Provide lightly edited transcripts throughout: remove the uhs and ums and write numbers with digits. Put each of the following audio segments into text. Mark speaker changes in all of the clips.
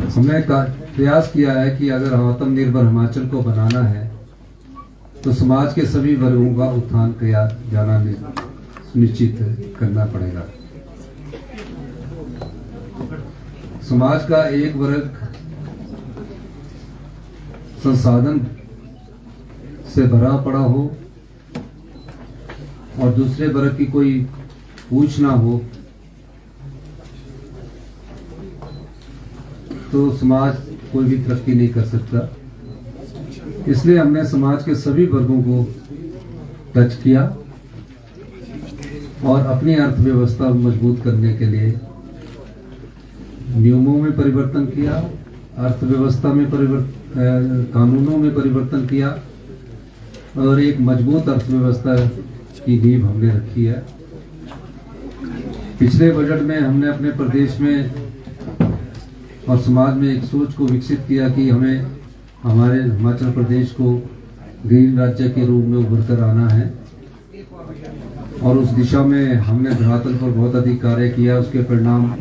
Speaker 1: हमने प्रयास किया है कि अगर आत्मनिर्भर हिमाचल को बनाना है तो समाज के सभी वर्गों का उत्थान किया जाना सुनिश्चित करना पड़ेगा। समाज का एक वर्ग संसाधन से भरा पड़ा हो और दूसरे वर्ग की कोई पूछ ना हो तो समाज कोई भी तरक्की नहीं कर सकता। इसलिए हमने समाज के सभी वर्गों को टच किया और अपनी अर्थव्यवस्था मजबूत करने के लिए नियमों में परिवर्तन किया, अर्थव्यवस्था में कानूनों में परिवर्तन किया और एक मजबूत अर्थव्यवस्था की नींव हमने रखी है। पिछले बजट में हमने अपने प्रदेश में और समाज में एक सोच को विकसित किया कि हमें हमारे हिमाचल प्रदेश को ग्रीन राज्य के रूप में उभर कर आना है और उस दिशा में हमने धरातल पर बहुत अधिक कार्य किया। उसके परिणाम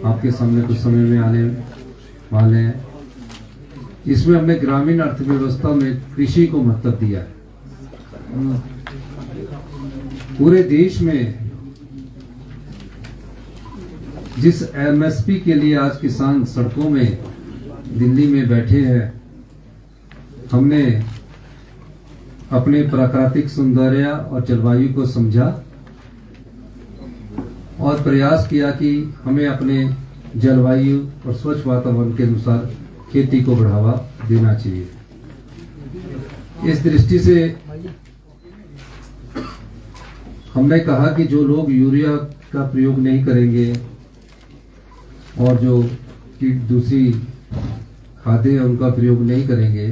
Speaker 1: आपके सामने कुछ समय में आने वाले हैं। इसमें हमने ग्रामीण अर्थव्यवस्था में कृषि को महत्व दिया है। पूरे देश में जिस एमएसपी के लिए आज किसान सड़कों में दिल्ली में बैठे हैं, हमने अपने प्राकृतिक सौंदर्य और जलवायु को समझा और प्रयास किया कि हमें अपने जलवायु और स्वच्छ वातावरण के अनुसार खेती को बढ़ावा देना चाहिए। इस दृष्टि से हमने कहा कि जो लोग यूरिया का प्रयोग नहीं करेंगे और जो दूसरी खादें उनका प्रयोग नहीं करेंगे,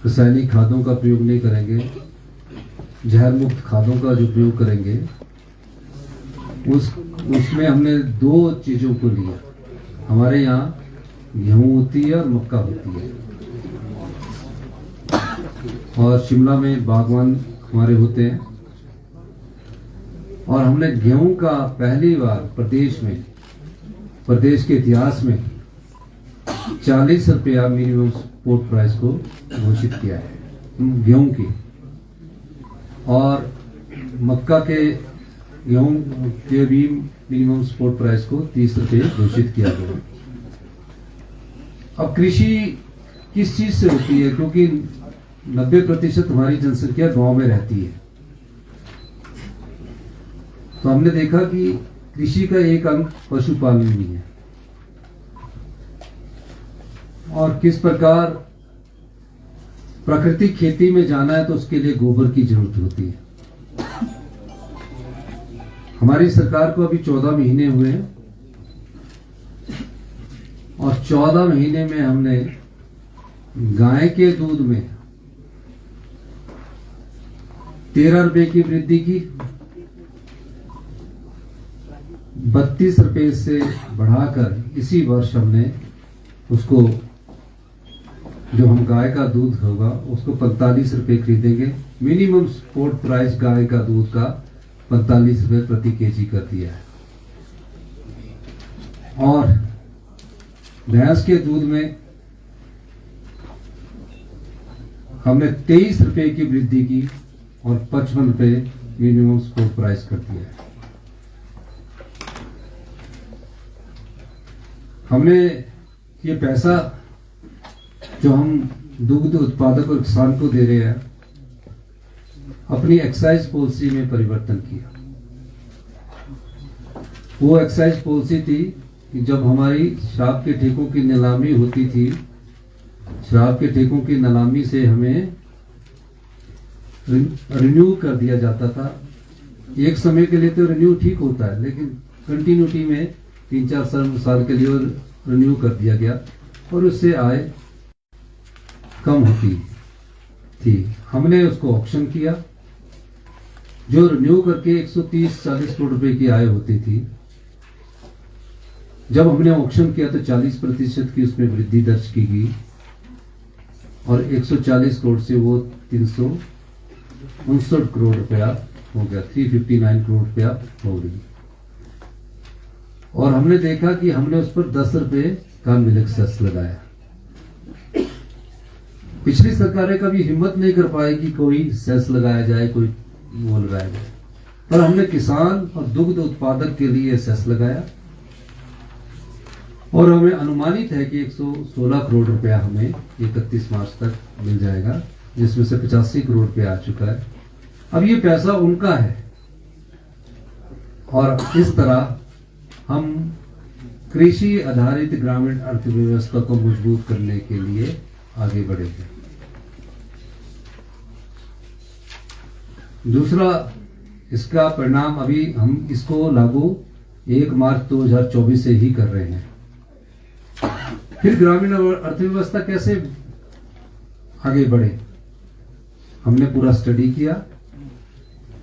Speaker 1: रासायनिक खादों का प्रयोग नहीं करेंगे, जहर मुक्त खादों का जो प्रयोग करेंगे, उसमें हमने दो चीजों को लिया। हमारे यहाँ गेहूं होती है और मक्का होती है और शिमला में बागवान हमारे होते हैं और हमने गेहूं का पहली बार प्रदेश के इतिहास में 40 रुपया मिनिमम सपोर्ट प्राइस को घोषित किया है गेहूं की, और मक्का के गेहूं के भी मिनिमम सपोर्ट प्राइस को 30 रुपये घोषित किया गया। अब कृषि किस चीज से होती है, क्योंकि 90% हमारी जनसंख्या गांव में रहती है, तो हमने देखा कि कृषि का एक अंग पशुपालन भी है और किस प्रकार प्राकृतिक खेती में जाना है तो उसके लिए गोबर की जरूरत होती है। हमारी सरकार को अभी 14 महीने हुए हैं और 14 महीने में हमने गाय के दूध में 13 रुपए की वृद्धि की, 32 रुपए से बढ़ाकर इसी वर्ष हमने उसको, जो हम गाय का दूध होगा उसको 45 रुपए खरीदेंगे। मिनिमम सपोर्ट प्राइस गाय का दूध का 45 रुपए प्रति केजी कर दिया है और भैंस के दूध में हमने 23 रुपए की वृद्धि की और 55 रुपए मिनिमम सपोर्ट प्राइस कर दिया है। हमने ये पैसा जो हम दुग्ध उत्पादक और किसान को दे रहे हैं, अपनी एक्साइज पॉलिसी में परिवर्तन किया। वो एक्साइज पॉलिसी थी कि जब हमारी शराब के ठेकों की नीलामी होती थी, शराब के ठेकों की नीलामी से हमें रिन्यू कर दिया जाता था। एक समय के लिए तो रिन्यू ठीक होता है, लेकिन कंटिन्यूटी में 3-4 साल के लिए रिन्यू कर दिया गया और उससे आय कम होती थी। हमने उसको ऑक्शन किया, जो रिन्यू करके 130-40 करोड़ रुपए की आय होती थी, जब हमने ऑक्शन किया तो 40% की उसमें वृद्धि दर्ज की गई और 140 करोड़ से वो 359 करोड़ रुपया हो गया, 359 करोड़ रुपया हो गई। और हमने हमने देखा कि हमने उस पर 10 रुपए का मिल्क सेस लगाया। पिछली सरकारें कभी हिम्मत नहीं कर पाई कि कोई सेस लगाया जाए, कोई वो लगाया जाए, पर हमने किसान और दुग्ध उत्पादक के लिए सेस लगाया और हमें अनुमानित है कि 116 करोड़ रुपया हमें 31 मार्च तक मिल जाएगा, जिसमें से 85 करोड़ रुपया आ चुका है। अब ये पैसा उनका है और इस तरह हम कृषि आधारित ग्रामीण अर्थव्यवस्था को मजबूत करने के लिए आगे बढ़ेंगे। दूसरा, इसका परिणाम अभी हम इसको लागू 1 मार्च 2024 से ही कर रहे हैं। फिर ग्रामीण अर्थव्यवस्था कैसे आगे बढ़े, हमने पूरा स्टडी किया,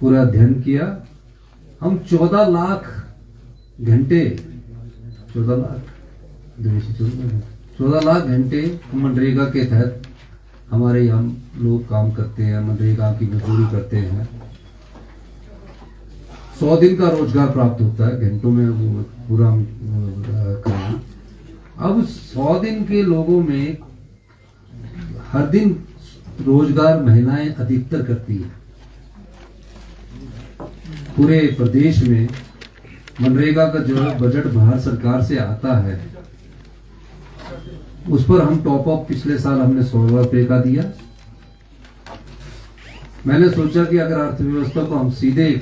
Speaker 1: पूरा अध्ययन किया। हम 14 लाख घंटे 14 लाख घंटे मनरेगा के तहत हमारे यहाँ लोग काम करते हैं, मनरेगा की मजदूरी करते हैं। 100 दिन का रोजगार प्राप्त होता है, घंटों में वो पूरा करें। अब 100 दिन के लोगों में हर दिन रोजगार महिलाएं अधिकतर करती है। पूरे प्रदेश में मनरेगा का जो बजट भारत सरकार से आता है, उस पर हम टॉप अप पिछले साल हमने 16 रुपए का दिया। मैंने सोचा कि अगर अर्थव्यवस्था को हम सीधे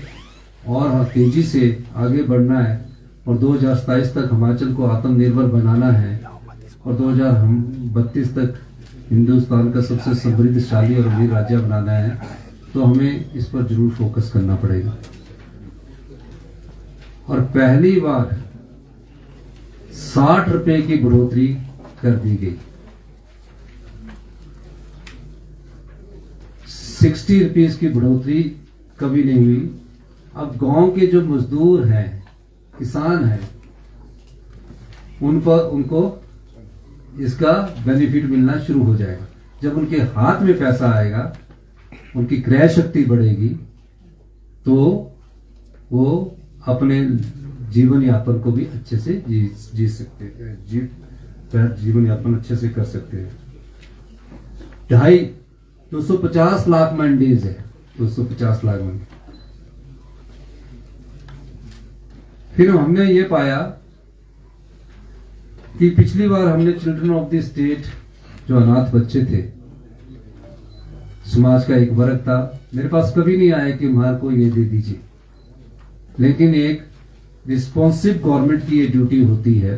Speaker 1: और तेजी से आगे बढ़ना है और 2027 तक हिमाचल को आत्मनिर्भर बनाना है और 2032 तक हिंदुस्तान का सबसे समृद्धशाली और अमीर राज्य बनाना है, तो हमें इस पर जरूर फोकस करना पड़ेगा। और पहली बार 60 रुपए की बढ़ोतरी कर दी गई। 60 रुपीज की बढ़ोतरी कभी नहीं हुई। अब गांव के जो मजदूर हैं, किसान हैं, उनको इसका बेनिफिट मिलना शुरू हो जाएगा। जब उनके हाथ में पैसा आएगा, उनकी क्रय शक्ति बढ़ेगी, तो वो अपने जीवन यापन को भी अच्छे से जी सकते हैं, जीवन यापन अच्छे से कर सकते हैं। 250 लाख मंडीज है, 250 लाख मंडी। फिर हमने ये पाया कि पिछली बार हमने चिल्ड्रन ऑफ द स्टेट, जो अनाथ बच्चे थे, समाज का एक वर्ग था, मेरे पास कभी नहीं आया कि हमारे को ये दे दीजिए, लेकिन एक रिस्पॉन्सिव गवर्नमेंट की ये ड्यूटी होती है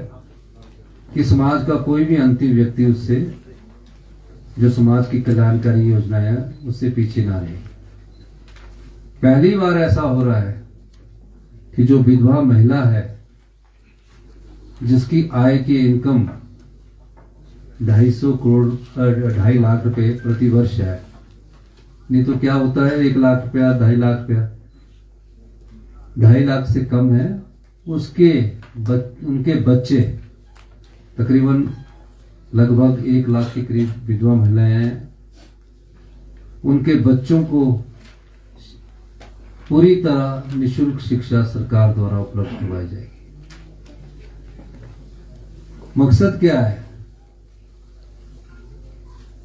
Speaker 1: कि समाज का कोई भी अंतिम व्यक्ति उससे, जो समाज की कल्याणकारी योजनाएं है, उससे पीछे ना रहे। पहली बार ऐसा हो रहा है कि जो विधवा महिला है, जिसकी आय की इनकम 2.5 लाख रुपए प्रति वर्ष है, नहीं तो क्या होता है 1 लाख रुपया, 2.5 लाख रुपया, 2.5 लाख से कम है, उनके बच्चे तकरीबन लगभग 1 लाख के करीब विधवा महिलाएं हैं। उनके बच्चों को पूरी तरह निःशुल्क शिक्षा सरकार द्वारा उपलब्ध करवाई जाएगी। मकसद क्या है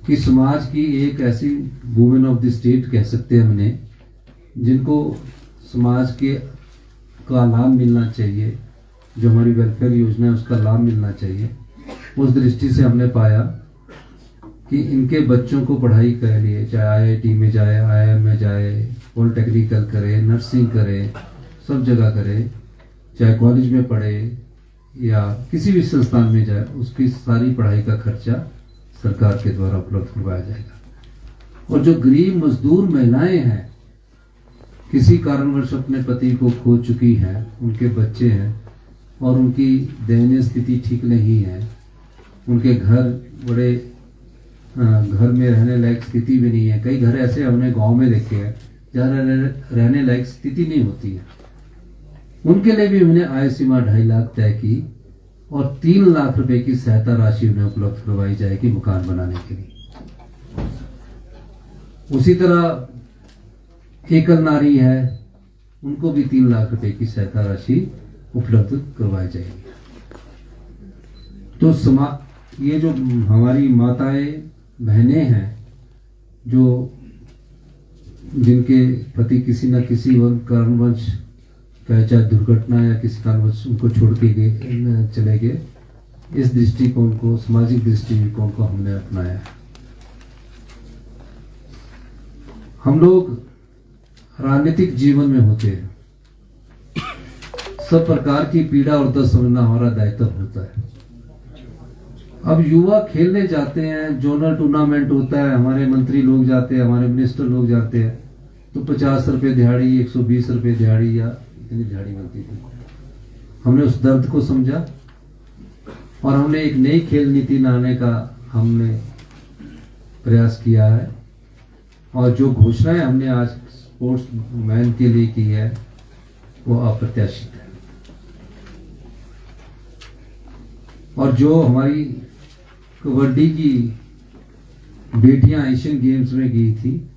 Speaker 1: कि समाज की एक ऐसी वुमेन ऑफ द स्टेट कह सकते हैं हमने, जिनको समाज के का लाभ मिलना चाहिए, जो हमारी वेलफेयर योजना है उसका लाभ मिलना चाहिए। उस दृष्टि से हमने पाया कि इनके बच्चों को पढ़ाई के लिए, चाहे आईआईटी में जाए, आईआईएम में जाए, पॉलिटेक्निकल करे, नर्सिंग करे, सब जगह करे, चाहे कॉलेज में पढ़े या किसी भी संस्थान में जाए, उसकी सारी पढ़ाई का खर्चा सरकार के द्वारा उपलब्ध करवाया जाएगा। और जो गरीब मजदूर महिलाएं हैं, किसी कारणवश अपने पति को खो चुकी हैं, उनके बच्चे हैं और उनकी दयनीय स्थिति ठीक नहीं है, उनके घर में रहने लायक स्थिति भी नहीं है। कई घर ऐसे हमने गांव में देखे हैं जहाँ रहने लायक स्थिति नहीं होती है। उनके लिए भी हमने आय सीमा 2.5 लाख तय की और 3 लाख रुपए की सहायता राशि उन्हें उपलब्ध करवाई जाएगी मकान बनाने के लिए। उसी तरह एकल नारी है, उनको भी 3 लाख रुपए की सहायता राशि उपलब्ध करवाई जाएगी। तो ये जो हमारी माताएं बहनें हैं, जो जिनके पति किसी न किसी कारणवश, चाहे दुर्घटना या किसी कारणवश उनको छोड़ के चले गए, इस दृष्टिकोण को, सामाजिक दृष्टिकोण को हमने अपनाया। हम लोग राजनीतिक जीवन में होते हैं, सब प्रकार की पीड़ा और दर्द समझना हमारा दायित्व होता है। अब युवा खेलने जाते हैं, जोनल टूर्नामेंट होता है, हमारे मंत्री लोग जाते हैं, हमारे मिनिस्टर लोग जाते हैं, तो 50 रुपए दिहाड़ी, 120 रुपए दिहाड़ी, या इतनी दिहाड़ी मिलती थी। हमने उस दर्द को समझा और हमने एक नई खेल नीति लाने का हमने प्रयास किया है। और जो घोषणाएं हमने आज स्पोर्ट्स मैन के लिए की है वो अप्रत्याशित है। और जो हमारी कबड्डी की बेटियां एशियन गेम्स में गई थी,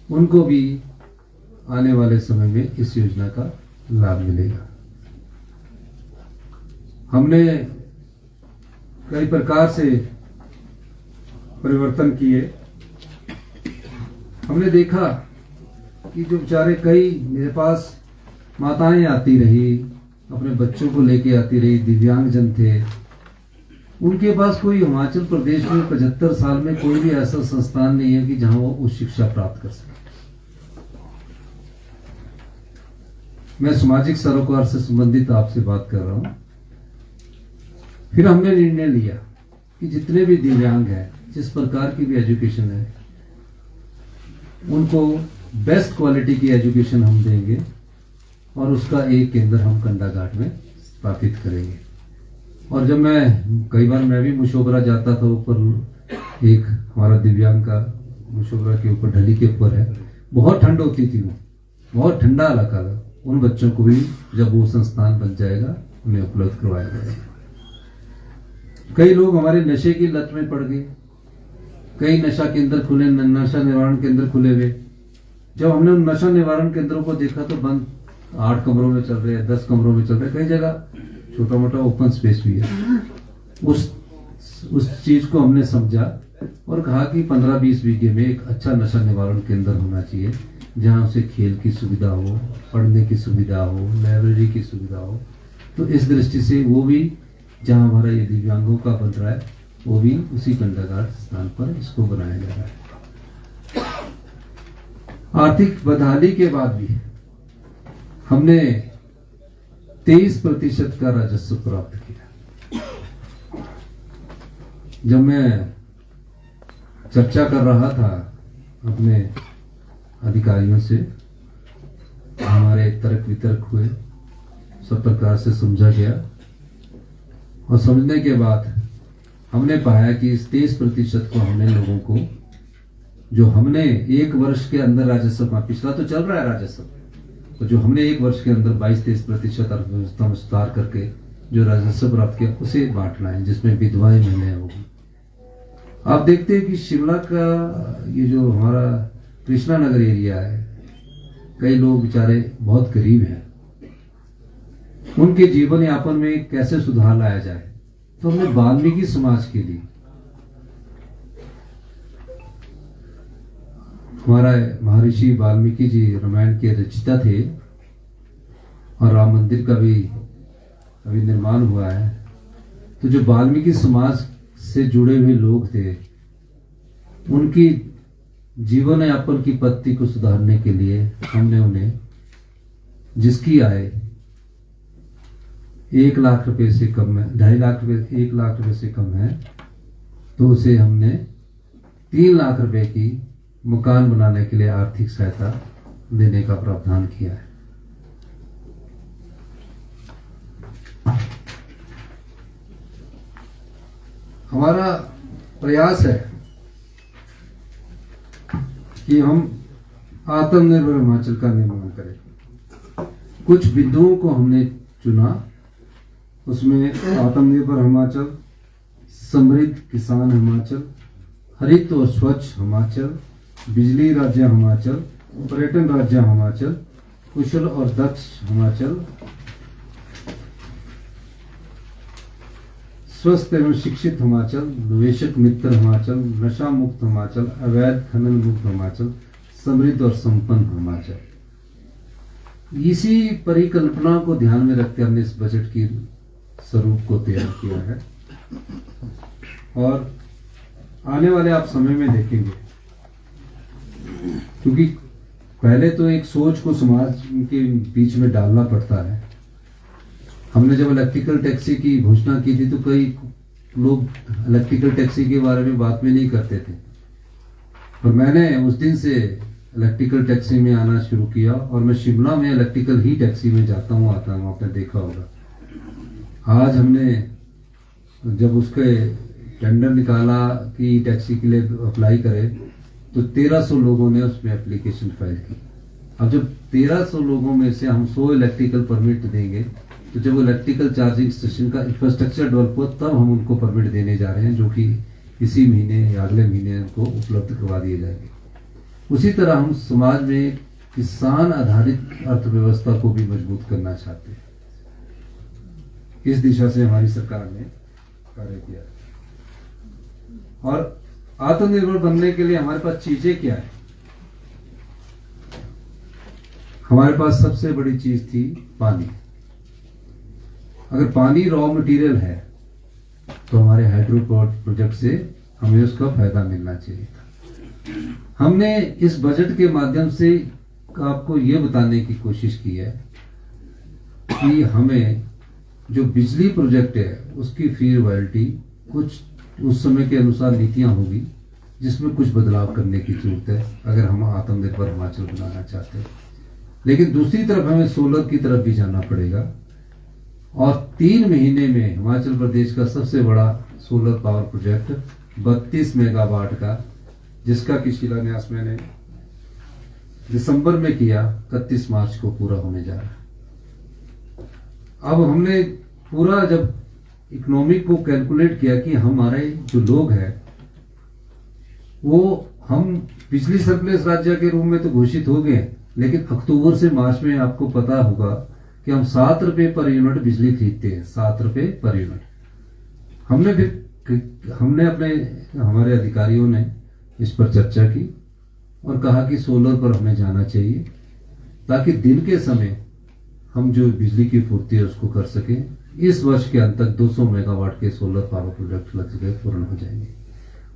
Speaker 1: उनको भी आने वाले समय में इस योजना का लाभ मिलेगा। हमने कई प्रकार से परिवर्तन किए। हमने देखा कि जो बेचारे, कई मेरे पास माताएं आती रही, अपने बच्चों को लेके आती रही, दिव्यांगजन थे, उनके पास कोई हिमाचल प्रदेश में 75 साल में कोई भी ऐसा संस्थान नहीं है कि जहां वो उच्च शिक्षा प्राप्त कर सके। मैं सामाजिक सरोकार से संबंधित आपसे बात कर रहा हूं। फिर हमने निर्णय लिया कि जितने भी दिव्यांग हैं, जिस प्रकार की भी एजुकेशन है, उनको बेस्ट क्वालिटी की एजुकेशन हम देंगे और उसका एक केंद्र हम कंडाघाट में स्थापित करेंगे। और जब कई बार मैं भी मुशोबरा जाता था, ऊपर एक हमारा दिव्यांग का मुशोबरा के ऊपर, ढली के ऊपर है, बहुत ठंड होती थी, वो बहुत ठंडा इलाका था। उन बच्चों को भी जब वो संस्थान बन जाएगा उन्हें उपलब्ध करवाया जाएगा। कई लोग हमारे नशे की लत में पड़ गए, कई नशा केंद्र खुले, नशा निवारण केंद्र खुले हुए। जब हमने उन नशा निवारण केंद्रों को देखा तो बंद 8 कमरों में चल रहे हैं, 10 कमरों में चल रहे हैं, कई जगह छोटा मोटा ओपन स्पेस भी है। उस चीज को हमने समझा और कहा कि 15-20 बीघे में एक अच्छा नशा निवारण केंद्र होना चाहिए, जहां उसे खेल की सुविधा हो, पढ़ने की सुविधा हो, लाइब्रेरी की सुविधा हो। तो इस दृष्टि से वो भी, जहां हमारा ये दिव्यांगों का बन रहा है, वो भी उसी कंडाघाट स्थान पर इसको बनाया जा रहा है। आर्थिक बदहाली के बाद भी हमने 23% का राजस्व प्राप्त किया। जब मैं चर्चा कर रहा था अपने अधिकारियों से, हमारे तर्क वितर्क हुए, सब प्रकार से समझा गया और समझने के बाद हमने पाया कि इस 23% को हमने लोगों को, जो हमने 1 वर्ष के अंदर राजस्व, पिछला तो चल रहा है राजस्व, तो जो हमने 1 वर्ष के अंदर 22-23% अर्थव्यवस्था में सुधार करके जो राजस्व प्राप्त किया, उसे बांटना है, जिसमें विधवाएं महिलाएं होगी। आप देखते हैं कि शिमला का ये जो हमारा कृष्णा नगर एरिया है, कई लोग बेचारे बहुत गरीब हैं, उनके जीवन यापन में कैसे सुधार लाया जाए, तो हमने वाल्मीकि समाज के लिए, हमारा महर्षि वाल्मीकि जी रामायण के रचयिता थे और राम मंदिर का भी अभी निर्माण हुआ है। तो जो वाल्मीकि समाज से जुड़े हुए लोग थे, उनकी जीवन यापन की पद्धति को सुधारने के लिए हमने उन्हें, जिसकी आय 1 लाख रुपए से कम है, 2.5 लाख रुपए, 1 लाख रुपए से कम है, तो उसे हमने 3 लाख रुपए की मकान बनाने के लिए आर्थिक सहायता देने का प्रावधान किया है। हमारा प्रयास है कि हम आत्मनिर्भर हिमाचल का निर्माण करें। कुछ बिंदुओं को हमने चुना, उसमें आत्मनिर्भर हिमाचल, समृद्ध किसान हिमाचल, हरित और स्वच्छ हिमाचल, बिजली राज्य हिमाचल, पर्यटन राज्य हिमाचल, कुशल और दक्ष हिमाचल, स्वस्थ एवं शिक्षित हिमाचल, निवेशक मित्र हिमाचल, नशा मुक्त हिमाचल, अवैध खनन मुक्त हिमाचल, समृद्ध और संपन्न हिमाचल। इसी परिकल्पना को ध्यान में रखकर हमने इस बजट की स्वरूप को तैयार किया है और आने वाले आप समय में देखेंगे, क्योंकि पहले तो एक सोच को समाज के बीच में डालना पड़ता है। हमने जब इलेक्ट्रिकल टैक्सी की घोषणा की थी तो कई लोग इलेक्ट्रिकल टैक्सी के बारे में बात में नहीं करते थे, और मैंने उस दिन से इलेक्ट्रिकल टैक्सी में आना शुरू किया और मैं शिमला में इलेक्ट्रिकल ही टैक्सी में जाता हूँ आता हूँ, आपने देखा होगा। आज हमने जब उसके टेंडर निकाला कि टैक्सी के लिए अप्लाई करें तो 1300 लोगों ने उसमें एप्लीकेशन फाइल की। अब जब 1300 लोगों में से हम 100 इलेक्ट्रिकल परमिट देंगे तो जब वो इलेक्ट्रिकल चार्जिंग स्टेशन का इंफ्रास्ट्रक्चर डेवलप हो तब हम उनको परमिट देने जा रहे हैं, जो कि इसी महीने या अगले महीने उनको उपलब्ध करवा दिए जाएंगे। उसी तरह हम समाज में किसान आधारित अर्थव्यवस्था को भी मजबूत करना चाहते हैं। इस दिशा से हमारी सरकार ने कार्य किया है। और आत्मनिर्भर बनने के लिए हमारे पास चीजें क्या है? हमारे पास सबसे बड़ी चीज थी पानी। अगर पानी रॉ मटेरियल है तो हमारे हाइड्रो पावर प्रोजेक्ट से हमें उसका फायदा मिलना चाहिए था। हमने इस बजट के माध्यम से आपको ये बताने की कोशिश की है कि हमें जो बिजली प्रोजेक्ट है उसकी फी रॉयल्टी कुछ उस समय के अनुसार नीतियां होगी जिसमें कुछ बदलाव करने की जरूरत है अगर हम आत्मनिर्भर हिमाचल बनाना चाहते हैं। लेकिन दूसरी तरफ हमें सोलर की तरफ भी जाना पड़ेगा और 3 महीने में हिमाचल प्रदेश का सबसे बड़ा सोलर पावर प्रोजेक्ट 32 मेगावाट का, जिसका कि शिलान्यास मैंने दिसंबर में किया, 31 मार्च को पूरा होने जा रहा है। अब हमने पूरा जब इकोनॉमिक को कैलकुलेट किया कि हमारे जो लोग हैं वो हम बिजली सरप्लस राज्य के रूप में तो घोषित हो गए, लेकिन अक्टूबर से मार्च में आपको पता होगा कि हम 7 रुपए पर यूनिट बिजली खरीदते हैं, 7 रुपए पर यूनिट। हमने हमारे अधिकारियों ने इस पर चर्चा की और कहा कि सोलर पर हमें जाना चाहिए ताकि दिन के समय हम जो बिजली की पूर्ति है उसको कर सकें। इस वर्ष के अंत तक 200 मेगावाट के सोलर पावर प्रोजेक्ट लग गए पूर्ण हो जाएंगे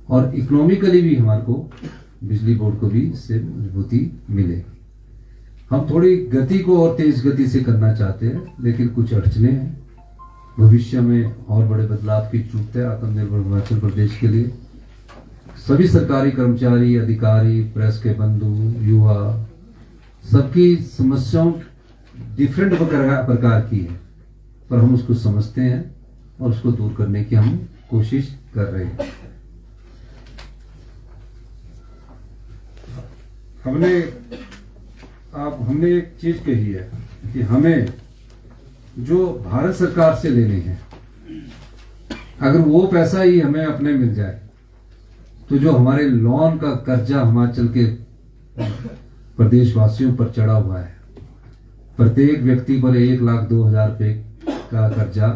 Speaker 1: और इकोनॉमिकली भी हमारे को बिजली बोर्ड को भी इससे मजबूती मिलेगी। हम थोड़ी गति को और तेज गति से करना चाहते हैं, लेकिन कुछ अड़चने हैं। भविष्य में और बड़े बदलाव की जरूरत है आत्मनिर्भर हिमाचल प्रदेश के लिए। सभी सरकारी कर्मचारी, अधिकारी, प्रेस के बंधु, युवा, सबकी समस्याओं डिफरेंट प्रकार की है, पर हम उसको समझते हैं और उसको दूर करने की हम कोशिश कर रहे हैं। हमने एक चीज कही है कि हमें जो भारत सरकार से लेने हैं, अगर वो पैसा ही हमें अपने मिल जाए तो जो हमारे लोन का कर्जा हिमाचल के प्रदेशवासियों पर चढ़ा हुआ है, प्रत्येक व्यक्ति पर 1,02,000 रुपए का कर्जा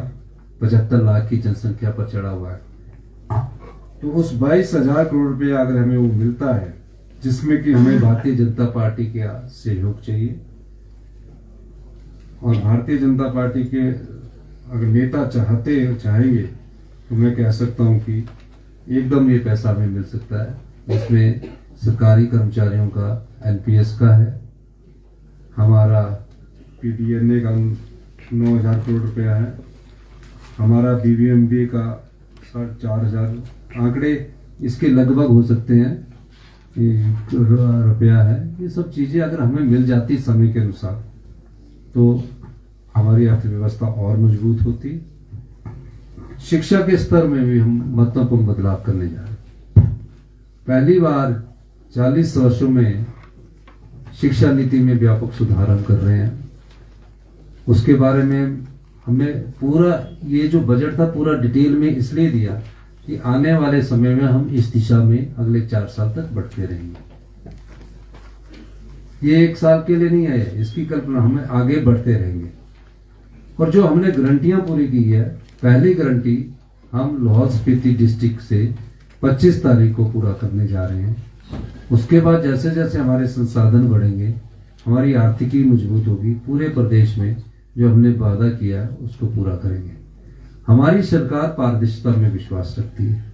Speaker 1: 75 लाख की जनसंख्या पर चढ़ा हुआ है, तो उस 22,000 करोड़ रुपए अगर हमें वो मिलता है, जिसमें कि हमें भारतीय जनता पार्टी का सहयोग चाहिए और भारतीय जनता पार्टी के अगर नेता चाहेंगे तो मैं कह सकता हूं कि एकदम ये पैसा हमें मिल सकता है, जिसमें सरकारी कर्मचारियों का एनपीएस का है, हमारा पीडीएनए का 9,000 करोड़ रुपया है, हमारा बीबीएमबी का 4,500 आंकड़े इसके लगभग हो सकते हैं रुपया है। ये सब चीजें अगर हमें मिल जाती समय के अनुसार तो हमारी अर्थव्यवस्था और मजबूत होती। शिक्षा के स्तर में भी हम महत्वपूर्ण बदलाव करने जा रहे हैं। पहली बार 40 वर्षों में शिक्षा नीति में व्यापक सुधार हम कर रहे हैं। उसके बारे में हमने पूरा ये जो बजट था पूरा डिटेल में इसलिए दिया कि आने वाले समय में हम इस दिशा में अगले 4 साल तक बढ़ते रहेंगे। ये 1 साल के लिए नहीं है, इसकी कल्पना हमें आगे बढ़ते रहेंगे। और जो हमने गारंटियां पूरी की है, पहली गारंटी हम लाहौल स्पीति डिस्ट्रिक्ट से 25 तारीख को पूरा करने जा रहे हैं। उसके बाद जैसे जैसे हमारे संसाधन बढ़ेंगे, हमारी आर्थिकी मजबूत होगी, पूरे प्रदेश में जो हमने वादा किया है उसको पूरा करेंगे। हमारी सरकार पारदर्शिता में विश्वास रखती है,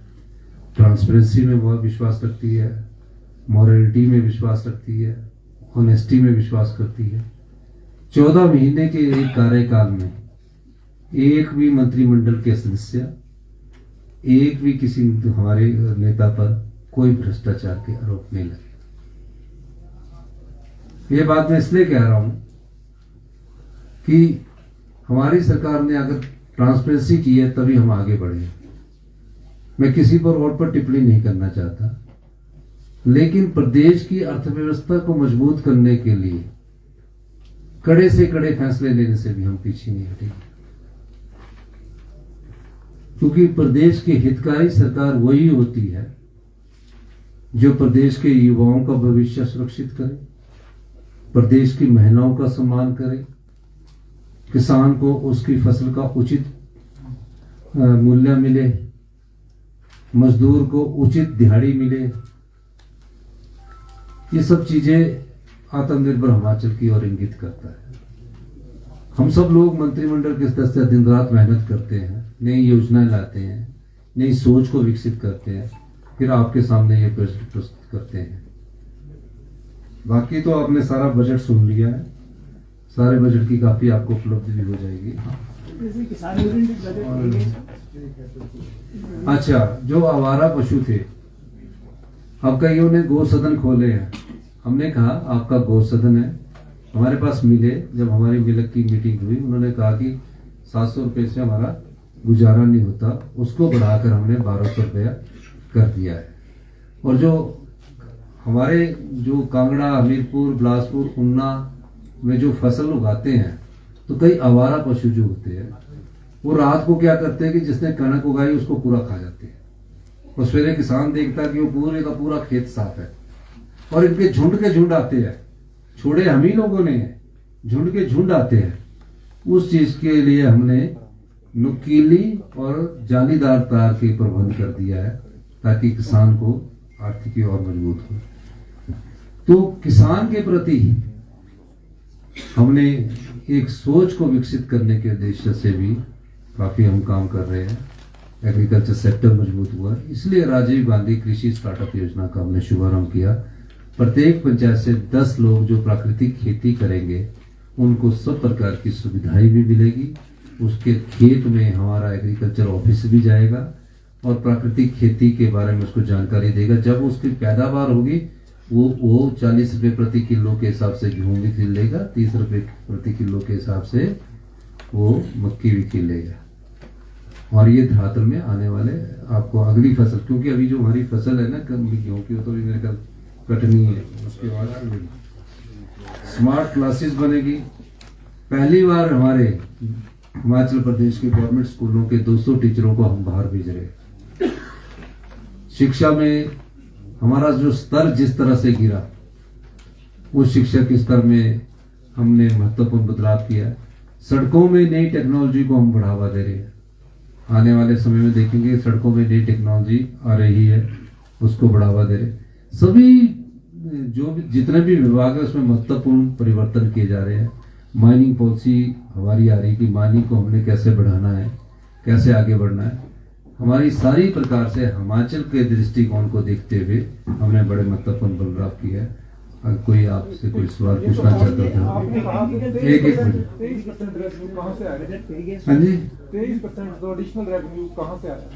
Speaker 1: ट्रांसपेरेंसी में बहुत विश्वास रखती है, मॉरलिटी में विश्वास रखती है, ऑनेस्टी में विश्वास करती है। 14 महीने के एक कार्यकाल में एक भी मंत्रिमंडल के सदस्य, एक भी किसी हमारे नेता पर कोई भ्रष्टाचार के आरोप नहीं लगे। ये बात मैं इसलिए कह रहा हूं कि हमारी सरकार ने अगर ट्रांसपेरेंसी की है तभी हम आगे बढ़े। मैं किसी पर और पर टिप्पणी नहीं करना चाहता, लेकिन प्रदेश की अर्थव्यवस्था को मजबूत करने के लिए कड़े से कड़े फैसले लेने से भी हम पीछे नहीं हटेंगे, क्योंकि प्रदेश के हितकारी सरकार वही होती है जो प्रदेश के युवाओं का भविष्य सुरक्षित करे, प्रदेश की महिलाओं का सम्मान करे, किसान को उसकी फसल का उचित मूल्य मिले, मजदूर को उचित दिहाड़ी मिले। ये सब चीजें आत्मनिर्भर हिमाचल की ओर इंगित करता है। हम सब लोग मंत्रिमंडल के सदस्य दिन रात मेहनत करते हैं, नई योजनाएं लाते हैं, नई सोच को विकसित करते हैं, फिर आपके सामने ये प्रस्तुत करते हैं। बाकी तो आपने सारा बजट सुन लिया है, सारे बजट की काफी आपको उपलब्धि भी हो जाएगी। अच्छा, जो आवारा पशु थे, अब कईयों ने गौ सदन खोले हैं। हमने कहा आपका गौ सदन है, हमारे पास मिले। जब हमारी मिलक की मीटिंग हुई, उन्होंने कहा कि 700 रुपये से हमारा गुजारा नहीं होता, उसको बढ़ाकर हमने 1200 रुपया कर दिया है। और जो हमारे जो कांगड़ा, हमीरपुर, बिलासपुर, ऊना में जो फसल उगाते हैं, तो कई आवारा पशु जो होते हैं वो रात को क्या करते हैं कि जिसने कणक उगाई उसको पूरा खा जाते हैं, और सवेरे किसान देखता कि वो पूरे का पूरा खेत साफ है, और इनके झुंड के झुंड आते हैं। छोड़े हम ही लोगों ने, झुंड के झुंड आते हैं। उस चीज के लिए हमने नुकीली और जालीदार तार के प्रबंध कर दिया है, ताकि किसान को आर्थिकी और मजबूत हो। तो किसान के प्रति हमने एक सोच को विकसित करने के उद्देश्य से भी काफी हम काम कर रहे हैं। एग्रीकल्चर सेक्टर मजबूत हुआ, इसलिए राजीव गांधी कृषि स्टार्टअप योजना का हमने शुभारंभ किया। प्रत्येक पंचायत से 10 लोग जो प्राकृतिक खेती करेंगे उनको सब प्रकार की सुविधाएं भी मिलेगी। उसके खेत में हमारा एग्रीकल्चर ऑफिस भी जाएगा और प्राकृतिक खेती के बारे में उसको जानकारी देगा। जब उसकी पैदावार होगी वो 40 रुपए प्रति किलो के हिसाब से गेहूं भी खिलेगा, 30 रुपए प्रति किलो के हिसाब से वो मक्की भी खिलेगा। और ये धरातल में आने वाले आपको अगली फसल, क्योंकि अभी जो हमारी फसल है ना गेहूं की, वो तो भी मेरे ख्याल कटनी है, उसके बाद स्मार्ट क्लासेस बनेगी। पहली बार हमारे हिमाचल प्रदेश के गवर्नमेंट स्कूलों के 200 टीचरों को हम बाहर भेज रहे। शिक्षा में हमारा जो स्तर जिस तरह से गिरा, उस शिक्षा के स्तर में हमने महत्वपूर्ण बदलाव किया। सड़कों में नई टेक्नोलॉजी को हम बढ़ावा दे रहे हैं। आने वाले समय में देखेंगे सड़कों में नई टेक्नोलॉजी आ रही है, उसको बढ़ावा दे रहे। सभी जो भी जितने भी विभाग है उसमें महत्वपूर्ण परिवर्तन किए जा रहे हैं। माइनिंग पॉलिसी हमारी आ रही कि माइनिंग को हमने कैसे बढ़ाना है, कैसे आगे बढ़ना है। हमारी सारी प्रकार से हिमाचल के दृष्टिकोण को देखते हुए हमने बड़े महत्वपूर्ण बदलाव किया है। अगर कोई आपसे कोई सवाल पूछना चाहता था, एक मिनट। हाँ जी,
Speaker 2: 23% एडिशनल रेवेन्यू कहाँ से आया?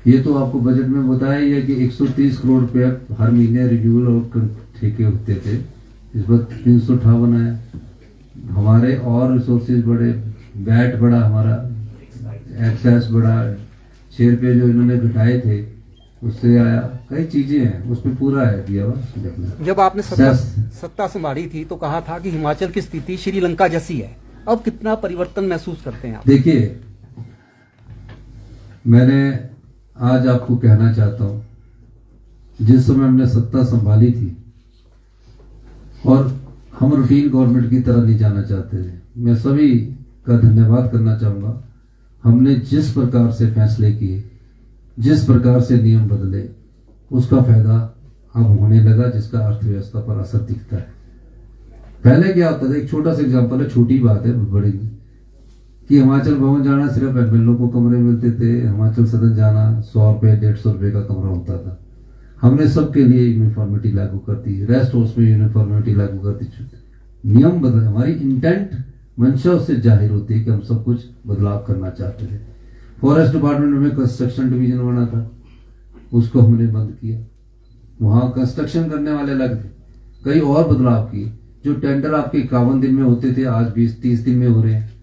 Speaker 1: ये तो आपको बजट में बताया ही है कि 130 करोड़ रुपया हर महीने रिन्यूअल और ठेके होते थे, इस वक्त 358 है। हमारे और रिसोर्सेज बढ़े, बैट बढ़ा, हमारा एक्सेस बढ़ा, 6 रुपये जो इन्होंने घटाए थे उससे आया, कई चीजें हैं उसमें पूरा है दिया हुआ।
Speaker 3: जब आपने सत्ता संभाली थी तो कहा था कि हिमाचल की स्थिति श्रीलंका जैसी है, अब कितना परिवर्तन महसूस करते हैं आप?
Speaker 1: देखिए, मैंने आज आपको कहना चाहता हूं, जिस समय हमने सत्ता संभाली थी और हम रूटीन गवर्नमेंट की तरह नहीं जाना चाहते थे, मैं सभी का धन्यवाद करना चाहूंगा। हमने जिस प्रकार से फैसले किए, जिस प्रकार से नियम बदले, उसका फायदा अब होने लगा, जिसका अर्थव्यवस्था पर असर दिखता है। पहले क्या होता था, एक छोटा सा एग्जांपल है, छोटी बात है बड़ी, कि हिमाचल भवन जाना सिर्फ एमएलए को कमरे मिलते थे, हिमाचल सदन जाना 100 रुपए 150 रुपए का कमरा होता था। हमने सबके लिए यूनिफॉर्मिटी लागू कर दी, रेस्ट हाउस में यूनिफॉर्मिटी लागू कर दी, नियम बदले। हमारी इंटेंट मंशा उससे जाहिर होती है कि हम सब कुछ बदलाव करना चाहते थे। फॉरेस्ट डिपार्टमेंट में कंस्ट्रक्शन डिवीजन बना था, उसको हमने बंद किया, वहां कंस्ट्रक्शन करने वाले अलग थे। कई और बदलाव किए, जो टेंडर आपके 51 दिन में होते थे आज 20-30 दिन में हो रहे हैं।